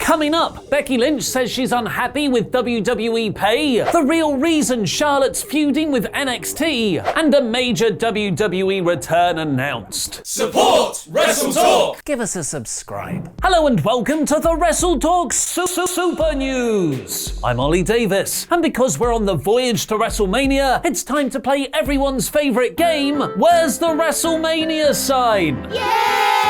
Coming up, Becky Lynch says she's unhappy with WWE pay, the real reason Charlotte's feuding with NXT, and a major WWE return announced. Support Wrestle Talk! Give us a subscribe. Hello and welcome to the Wrestle Talk Super News. I'm Ollie Davis, and because we're on the voyage to WrestleMania, it's time to play everyone's favorite game, Where's the WrestleMania Sign? Yay!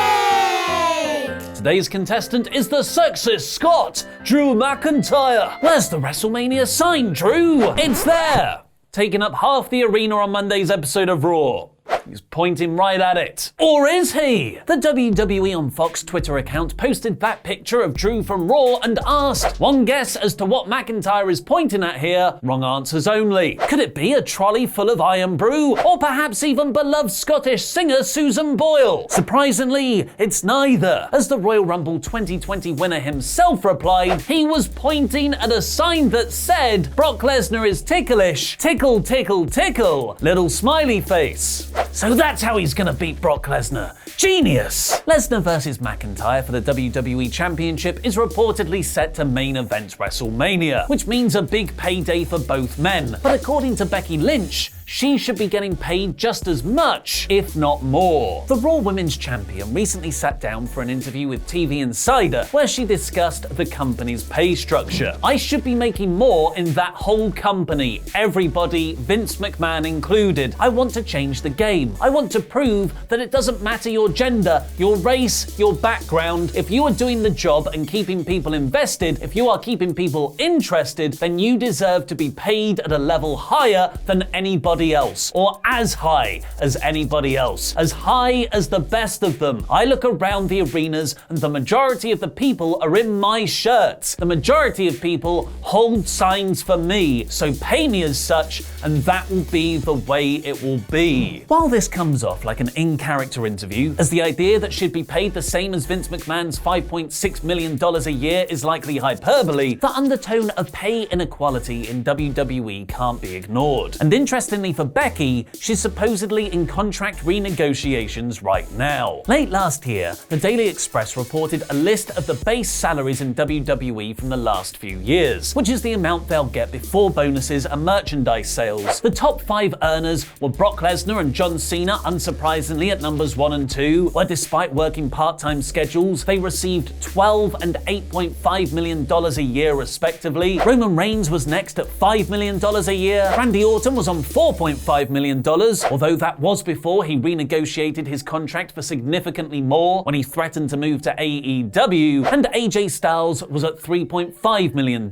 Today's contestant is the sexist Scot, Drew McIntyre. Where's the WrestleMania sign, Drew? It's there! Taking up half the arena on Monday's episode of Raw. He's pointing right at it. Or is he? The WWE on Fox Twitter account posted that picture of Drew from Raw and asked, one guess as to what McIntyre is pointing at here, wrong answers only. Could it be a trolley full of Iron Brew? Or perhaps even beloved Scottish singer Susan Boyle? Surprisingly, it's neither. As the Royal Rumble 2020 winner himself replied, he was pointing at a sign that said, Brock Lesnar is ticklish, tickle, tickle, tickle, little smiley face. So that's how he's gonna beat Brock Lesnar. Genius! Lesnar versus McIntyre for the WWE Championship is reportedly set to main event WrestleMania, which means a big payday for both men. But according to Becky Lynch, she should be getting paid just as much, if not more. The Raw Women's Champion recently sat down for an interview with TV Insider where she discussed the company's pay structure. I should be making more in that whole company, everybody, Vince McMahon included. I want to change the game. I want to prove that it doesn't matter your gender, your race, your background. If you are doing the job and keeping people invested, if you are keeping people interested, then you deserve to be paid at a level higher than anybody else, or as high as anybody else, as high as the best of them. I look around the arenas and the majority of the people are in my shirts. The majority of people hold signs for me, so pay me as such, and that will be the way it will be. While this comes off like an in-character interview, as the idea that she'd be paid the same as Vince McMahon's $5.6 million a year is likely hyperbole, the undertone of pay inequality in WWE can't be ignored. And interestingly for Becky, she's supposedly in contract renegotiations right now. Late last year, the Daily Express reported a list of the base salaries in WWE from the last few years, which is the amount they'll get before bonuses and merchandise sales. The top 5 earners were Brock Lesnar and John Cena, unsurprisingly at numbers 1 and 2, where despite working part-time schedules, they received $12 and $8.5 million a year respectively. Roman Reigns was next at $5 million a year. Randy Orton was on $4.5 million, although that was before he renegotiated his contract for significantly more when he threatened to move to AEW, and AJ Styles was at $3.5 million.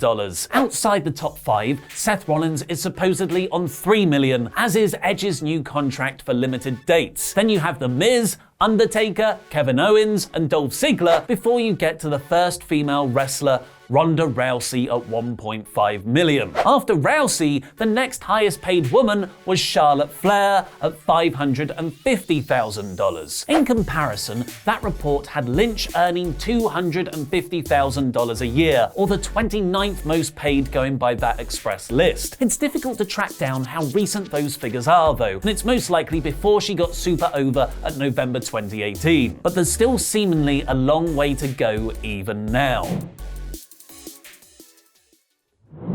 Outside the top 5, Seth Rollins is supposedly on $3 million, as is Edge's new contract for limited dates. Then you have The Miz, Undertaker, Kevin Owens, and Dolph Ziggler before you get to the first female wrestler, Ronda Rousey at $1.5 million. After Rousey, the next highest paid woman was Charlotte Flair at $550,000. In comparison, that report had Lynch earning $250,000 a year, or the 29th most paid going by that Express list. It's difficult to track down how recent those figures are though, and it's most likely before she got super over at November 2018. But there's still seemingly a long way to go even now.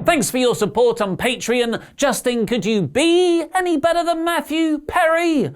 Thanks for your support on Patreon. Justin, could you be any better than Matthew Perry?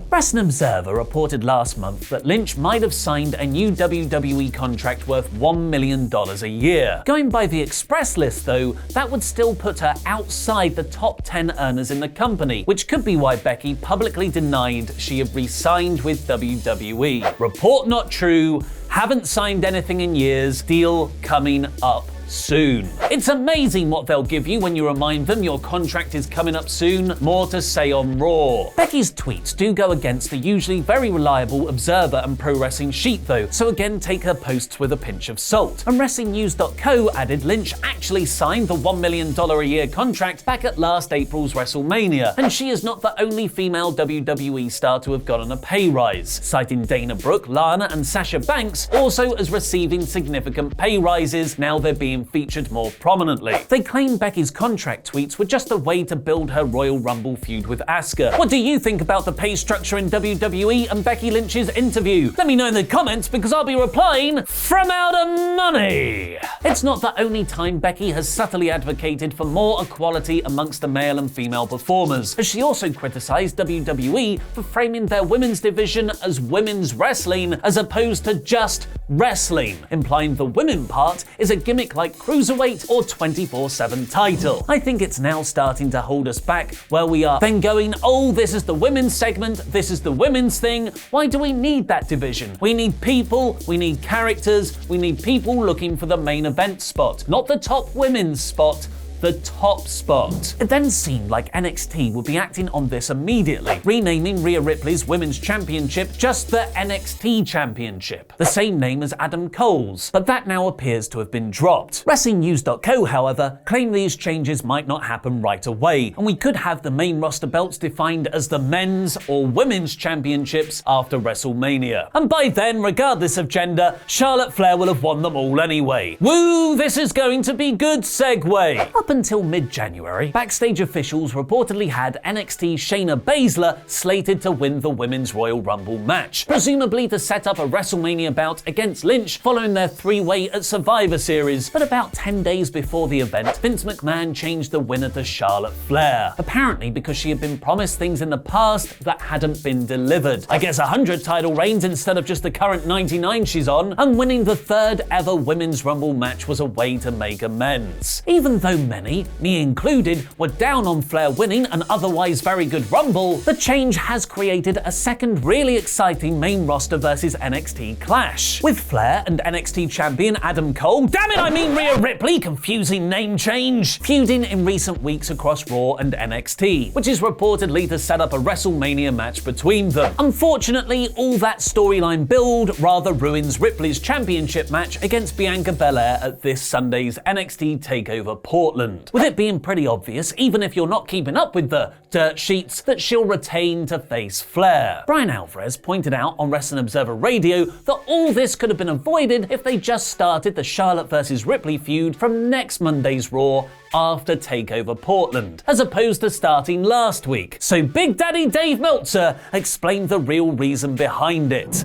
Wrestling Observer reported last month that Lynch might have signed a new WWE contract worth $1 million a year. Going by the Express list though, that would still put her outside the top 10 earners in the company, which could be why Becky publicly denied she had re-signed with WWE. Report not true, haven't signed anything in years, deal coming up soon. It's amazing what they'll give you when you remind them your contract is coming up soon. More to say on Raw. Becky's tweets do go against the usually very reliable Observer and Pro Wrestling sheet though, so again take her posts with a pinch of salt. And WrestlingNews.co added Lynch actually signed the $1 million a year contract back at last April's WrestleMania, and she is not the only female WWE star to have gotten a pay rise, citing Dana Brooke, Lana and Sasha Banks also as receiving significant pay rises now they're being being featured more prominently. They claim Becky's contract tweets were just a way to build her Royal Rumble feud with Asuka. What do you think about the pay structure in WWE and Becky Lynch's interview? Let me know in the comments because I'll be replying from out of money. It's not the only time Becky has subtly advocated for more equality amongst the male and female performers, as she also criticized WWE for framing their women's division as women's wrestling as opposed to just wrestling, implying the women part is a gimmick like Cruiserweight or 24/7 title. I think it's now starting to hold us back where we are then going, oh, this is the women's segment, this is the women's thing, why do we need that division? We need people, we need characters, we need people looking for the main event spot, not the top women's spot, the top spot. It then seemed like NXT would be acting on this immediately, renaming Rhea Ripley's Women's Championship just the NXT Championship, the same name as Adam Cole's, but that now appears to have been dropped. WrestlingNews.co, however, claim these changes might not happen right away, and we could have the main roster belts defined as the men's or women's championships after WrestleMania. And by then, regardless of gender, Charlotte Flair will have won them all anyway. Woo, this is going to be good segue. Up until mid-January, backstage officials reportedly had NXT Shayna Baszler slated to win the Women's Royal Rumble match, presumably to set up a WrestleMania bout against Lynch following their three-way at Survivor Series. But about 10 days before the event, Vince McMahon changed the winner to Charlotte Flair, apparently because she had been promised things in the past that hadn't been delivered. I guess 100 title reigns instead of just the current 99 she's on, and winning the third ever Women's Rumble match was a way to make amends. Even though many, me included, were down on Flair winning an otherwise very good Rumble, the change has created a second really exciting main roster versus NXT clash, with Flair and NXT champion Adam Cole, damn it I mean Rhea Ripley, confusing name change, feuding in recent weeks across Raw and NXT, which is reportedly to set up a WrestleMania match between them. Unfortunately, all that storyline build rather ruins Ripley's championship match against Bianca Belair at this Sunday's NXT TakeOver Portland, with it being pretty obvious, even if you're not keeping up with the dirt sheets, that she'll retain to face Flair. Brian Alvarez pointed out on Wrestling Observer Radio that all this could have been avoided if they just started the Charlotte versus Ripley feud from next Monday's Raw after TakeOver Portland, as opposed to starting last week. So Big Daddy Dave Meltzer explained the real reason behind it.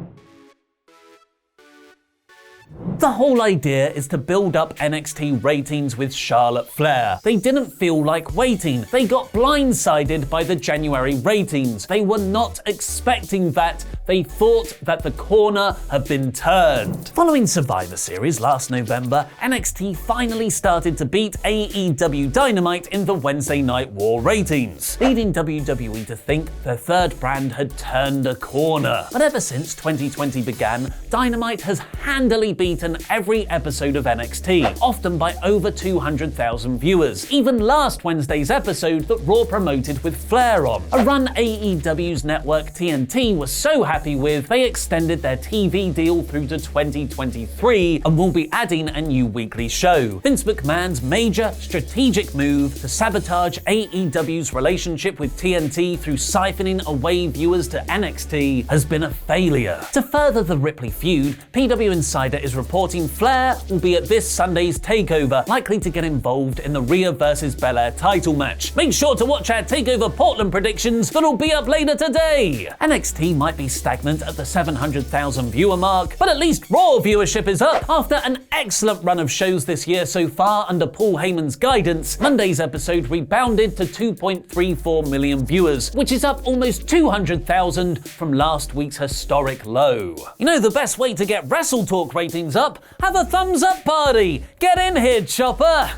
The whole idea is to build up NXT ratings with Charlotte Flair. They didn't feel like waiting. They got blindsided by the January ratings. They were not expecting that. They thought that the corner had been turned. Following Survivor Series last November, NXT finally started to beat AEW Dynamite in the Wednesday Night War ratings, leading WWE to think their third brand had turned a corner. But ever since 2020 began, Dynamite has handily beaten every episode of NXT, often by over 200,000 viewers. Even last Wednesday's episode that Raw promoted with Flair on, a run AEW's network TNT was so happy with, they extended their TV deal through to 2023 and will be adding a new weekly show. Vince McMahon's major strategic move to sabotage AEW's relationship with TNT through siphoning away viewers to NXT has been a failure. To further the Ripley feud, PW Insider is reporting Flair will be at this Sunday's TakeOver, likely to get involved in the Rhea vs Belair title match. Make sure to watch our TakeOver Portland predictions that'll be up later today. NXT might be stagnant at the 700,000 viewer mark, but at least Raw viewership is up. After an excellent run of shows this year so far under Paul Heyman's guidance, Monday's episode rebounded to 2.34 million viewers, which is up almost 200,000 from last week's historic low. You know the best way to get Wrestle Talk ratings up? Have a thumbs up party! Get in here, Chopper!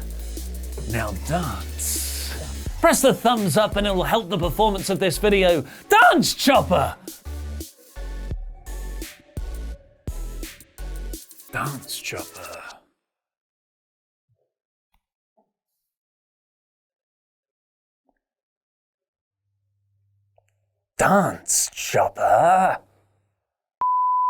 Now dance. Press the thumbs up and it will help the performance of this video. Dance, Chopper! Dance, Chopper. Dance, Chopper.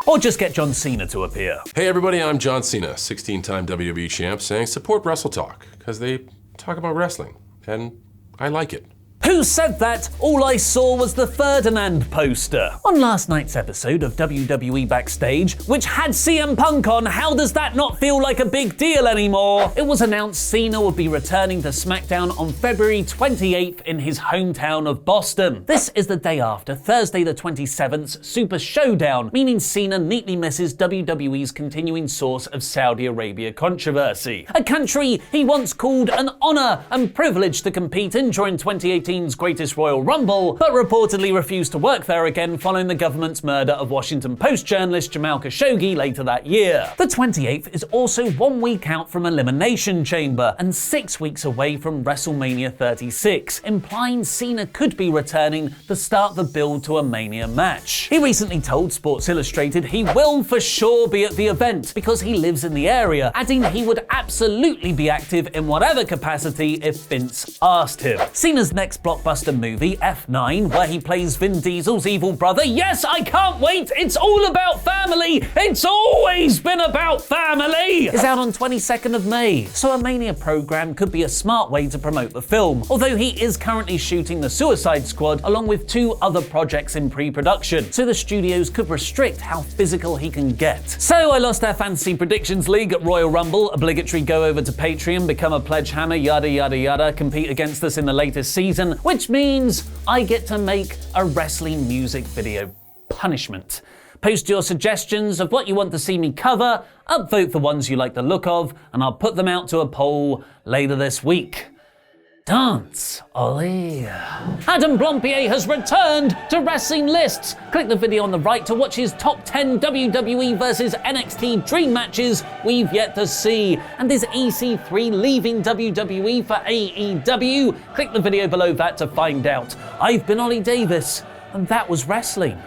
Or just get John Cena to appear. Hey everybody, I'm John Cena, 16-time WWE champ, saying support Wrestle Talk, because they talk about wrestling, and I like it. Who said that? All I saw was the Ferdinand poster. On last night's episode of WWE Backstage, which had CM Punk on, how does that not feel like a big deal anymore? It was announced Cena would be returning to SmackDown on February 28th in his hometown of Boston. This is the day after Thursday the 27th's Super Showdown, meaning Cena neatly misses WWE's continuing source of Saudi Arabia controversy. A country he once called an honor and privilege to compete in during 2018's Greatest Royal Rumble, but reportedly refused to work there again following the government's murder of Washington Post journalist Jamal Khashoggi later that year. The 28th is also 1 week out from Elimination Chamber and 6 weeks away from WrestleMania 36, implying Cena could be returning to start the build to a Mania match. He recently told Sports Illustrated he will for sure be at the event because he lives in the area, adding he would absolutely be active in whatever capacity if Vince asked him. Cena's next blockbuster movie, F9, where he plays Vin Diesel's evil brother. Yes, I can't wait! It's all about family! It's always been about family! Is out on 22nd of May, so a Mania program could be a smart way to promote the film, although he is currently shooting The Suicide Squad along with 2 other projects in pre-production, so the studios could restrict how physical he can get. So I lost our Fantasy Predictions League at Royal Rumble, obligatory go over to Patreon, become a pledge hammer, yada yada yada, compete against us in the latest season, which means I get to make a wrestling music video punishment. Post your suggestions of what you want to see me cover, upvote the ones you like the look of, and I'll put them out to a poll later this week. Dance, Ollie. Adam Blampied has returned to Wrestling Lists. Click the video on the right to watch his top 10 WWE vs NXT dream matches we've yet to see. And is EC3 leaving WWE for AEW? Click the video below that to find out. I've been Ollie Davis, and that was wrestling.